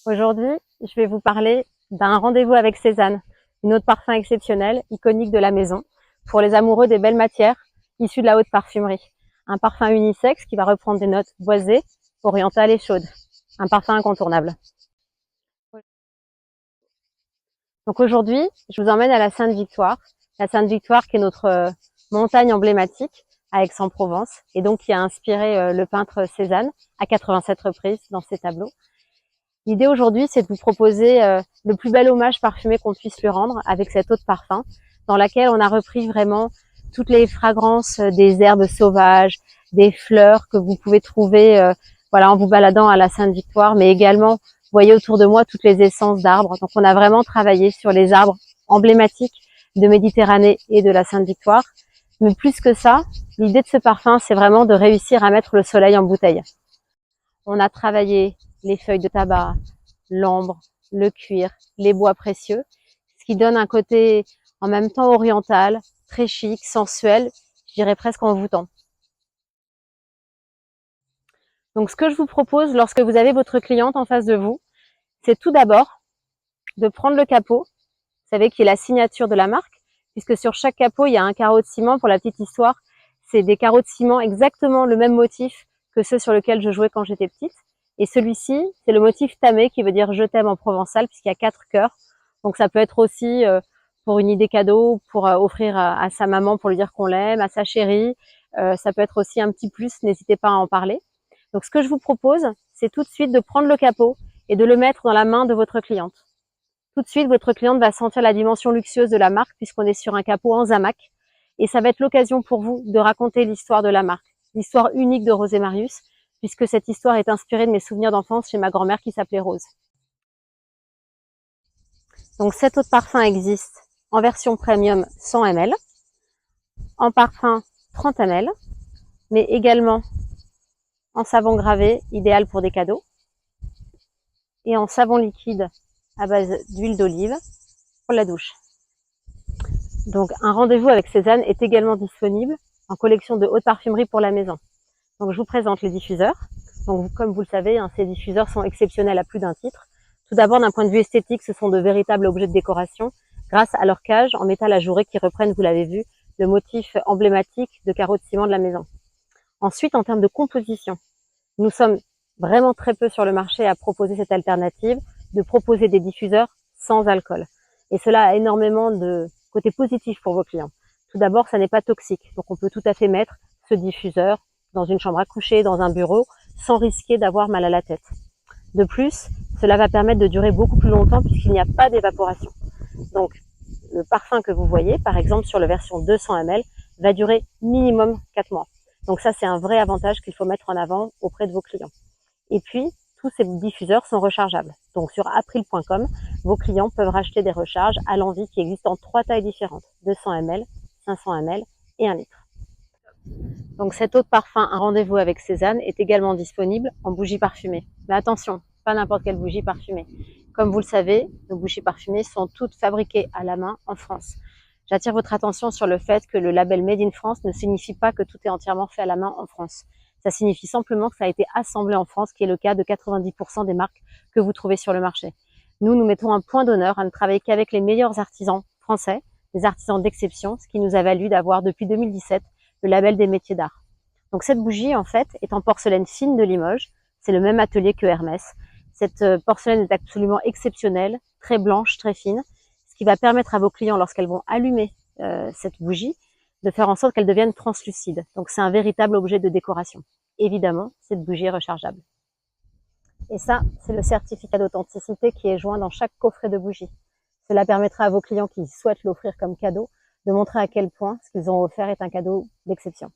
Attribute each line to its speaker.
Speaker 1: Aujourd'hui, je vais vous parler d'un rendez-vous avec Cézanne, une eau de parfum exceptionnelle, iconique de la maison, pour les amoureux des belles matières issues de la haute parfumerie. Un parfum unisexe qui va reprendre des notes boisées, orientales et chaudes. Un parfum incontournable. Donc aujourd'hui, je vous emmène à la Sainte-Victoire. La Sainte-Victoire qui est notre montagne emblématique à Aix-en-Provence et donc qui a inspiré le peintre Cézanne à 87 reprises dans ses tableaux. L'idée aujourd'hui, c'est de vous proposer le plus bel hommage parfumé qu'on puisse lui rendre avec cette eau de parfum dans laquelle on a repris vraiment toutes les fragrances des herbes sauvages, des fleurs que vous pouvez trouver voilà, en vous baladant à la Sainte-Victoire, mais également, vous voyez autour de moi toutes les essences d'arbres. Donc on a vraiment travaillé sur les arbres emblématiques de Méditerranée et de la Sainte-Victoire. Mais plus que ça, l'idée de ce parfum, c'est vraiment de réussir à mettre le soleil en bouteille. On a travaillé les feuilles de tabac, l'ambre, le cuir, les bois précieux, ce qui donne un côté en même temps oriental, très chic, sensuel, je dirais presque envoûtant. Donc ce que je vous propose lorsque vous avez votre cliente en face de vous, c'est tout d'abord de prendre le capot, vous savez qui est la signature de la marque, puisque sur chaque capot, il y a un carreau de ciment. Pour la petite histoire, c'est des carreaux de ciment exactement le même motif que ceux sur lesquels je jouais quand j'étais petite. Et celui-ci, c'est le motif tamé qui veut dire je t'aime en provençal, puisqu'il y a 4 cœurs. Donc ça peut être aussi pour une idée cadeau, pour offrir à sa maman pour lui dire qu'on l'aime, à sa chérie. Ça peut être aussi un petit plus, n'hésitez pas à en parler. Donc ce que je vous propose, c'est tout de suite de prendre le capot et de le mettre dans la main de votre cliente. Tout de suite, votre cliente va sentir la dimension luxueuse de la marque puisqu'on est sur un capot en zamac. Et ça va être l'occasion pour vous de raconter l'histoire de la marque, l'histoire unique de Rose et Marius, puisque cette histoire est inspirée de mes souvenirs d'enfance chez ma grand-mère qui s'appelait Rose. Donc cette eau de parfum existe en version premium 100 ml, en parfum 30 ml, mais également en savon gravé, idéal pour des cadeaux, et en savon liquide à base d'huile d'olive pour la douche. Donc un rendez-vous avec Cézanne est également disponible en collection de haute parfumerie pour la maison. Donc je vous présente les diffuseurs. Donc comme vous le savez, ces diffuseurs sont exceptionnels à plus d'un titre. Tout d'abord, d'un point de vue esthétique, ce sont de véritables objets de décoration grâce à leur cage en métal ajouré qui reprennent, vous l'avez vu, le motif emblématique de carreaux de ciment de la maison. Ensuite, en termes de composition, nous sommes vraiment très peu sur le marché à proposer cette alternative de proposer des diffuseurs sans alcool. Et cela a énormément de côté positif pour vos clients. Tout d'abord, ça n'est pas toxique. Donc, on peut tout à fait mettre ce diffuseur dans une chambre à coucher, dans un bureau, sans risquer d'avoir mal à la tête. De plus, cela va permettre de durer beaucoup plus longtemps puisqu'il n'y a pas d'évaporation. Donc, le parfum que vous voyez, par exemple, sur la version 200 ml, va durer minimum 4 mois. Donc ça, c'est un vrai avantage qu'il faut mettre en avant auprès de vos clients. Et puis, tous ces diffuseurs sont rechargeables. Donc sur april.com, vos clients peuvent racheter des recharges à l'envie qui existent en 3 tailles différentes, 200 ml, 500 ml et 1 litre. Donc cette eau de parfum, un rendez-vous avec Cézanne, est également disponible en bougie parfumée. Mais attention, pas n'importe quelle bougie parfumée. Comme vous le savez, nos bougies parfumées sont toutes fabriquées à la main en France. J'attire votre attention sur le fait que le label Made in France ne signifie pas que tout est entièrement fait à la main en France. Ça signifie simplement que ça a été assemblé en France, qui est le cas de 90% des marques que vous trouvez sur le marché. Nous mettons un point d'honneur à ne travailler qu'avec les meilleurs artisans français, des artisans d'exception, ce qui nous a valu d'avoir depuis 2017 le label des métiers d'art. Donc cette bougie, en fait, est en porcelaine fine de Limoges. C'est le même atelier que Hermès. Cette porcelaine est absolument exceptionnelle, très blanche, très fine, ce qui va permettre à vos clients, lorsqu'elles vont allumer cette bougie, de faire en sorte qu'elle devienne translucide. Donc c'est un véritable objet de décoration. Évidemment, cette bougie est rechargeable. Et ça, c'est le certificat d'authenticité qui est joint dans chaque coffret de bougie. Cela permettra à vos clients qui souhaitent l'offrir comme cadeau de montrer à quel point ce qu'ils ont offert est un cadeau d'exception.